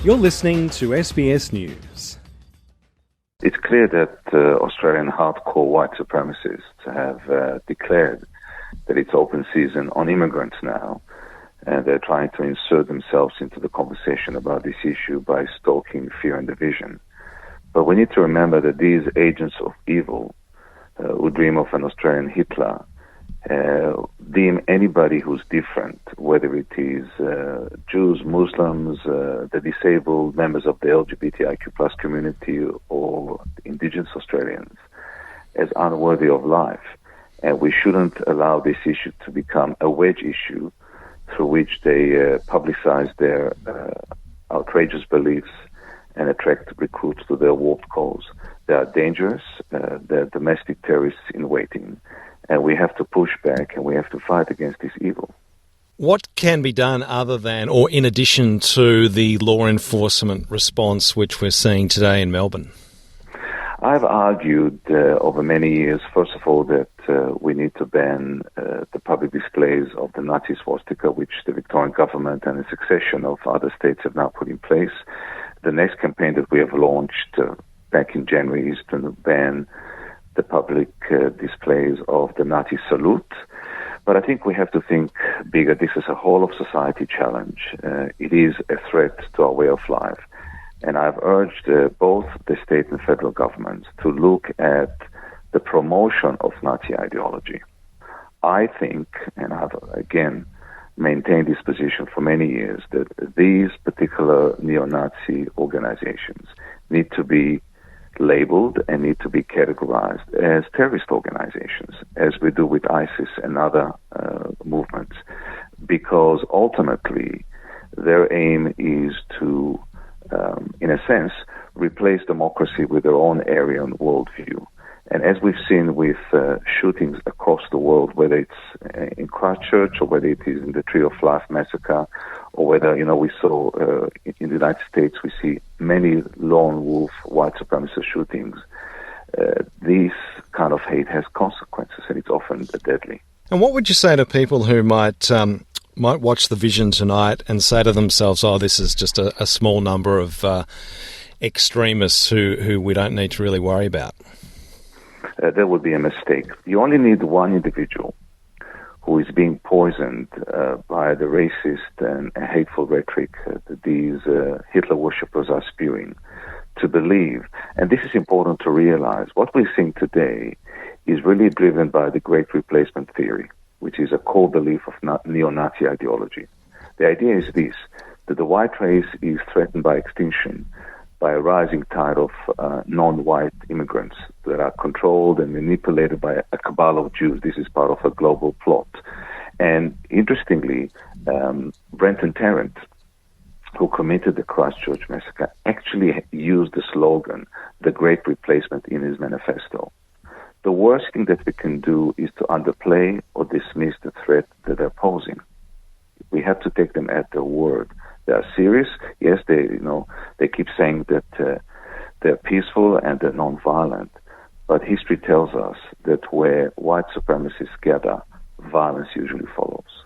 You're listening to SBS News. It's clear that Australian hardcore white supremacists have declared that it's open season on immigrants now, and they're trying to insert themselves into the conversation about this issue by stoking fear and division. But we need to remember that these agents of evil who dream of an Australian Hitler deem anybody who's different, whether it is Jews, Muslims, the disabled, members of the LGBTIQ plus community, or Indigenous Australians, as unworthy of life. And we shouldn't allow this issue to become a wedge issue through which they publicize their outrageous beliefs and attract recruits to their warped cause. They are dangerous. They're domestic terrorists in waiting. And we have to push back and we have to fight against this evil. What can be done other than or in addition to the law enforcement response which we're seeing today in Melbourne? I've argued over many years, first of all, that we need to ban the public displays of the Nazi swastika, which the Victorian government and a succession of other states have now put in place. The next campaign that we have launched back in January is to ban the public displays of the Nazi salute. But I think we have to think bigger. This is a whole of society challenge. It is a threat to our way of life. And I've urged both the state and federal governments to look at the promotion of Nazi ideology. I think, and I've again maintained this position for many years, that these particular neo-Nazi organizations need to be labeled and need to be categorized as terrorist organizations, as we do with ISIS and other movements, because ultimately their aim is to, in a sense, replace democracy with their own Aryan worldview. And as we've seen with shootings across the world, whether it's in Christchurch or whether it is in the Tree of Life massacre, or whether, we saw in the United States, we see many lone wolf white supremacist shootings. This kind of hate has consequences, and it's often deadly. And what would you say to people who might watch the Vision tonight and say to themselves, "Oh, this is just a small number of extremists who we don't need to really worry about"? That would be a mistake. You only need one individual who is being poisoned by the racist and hateful rhetoric that these Hitler worshippers are spewing to believe. And this is important to realize. What we're seeing today is really driven by the Great Replacement theory, which is a core belief of neo-Nazi ideology. The idea is this, that the white race is threatened by extinction by a rising tide of non-white immigrants that are controlled and manipulated by a cabal of Jews. This is part of a global plot. And interestingly, Brenton Tarrant, who committed the Christchurch massacre, actually used the slogan, "The Great Replacement," in his manifesto. The worst thing that we can do is to underplay or dismiss the threat that they're posing. We have to take them at their word. They are serious. Yes, they keep saying that they're peaceful and they're non-violent. But history tells us that where white supremacists gather, violence usually follows.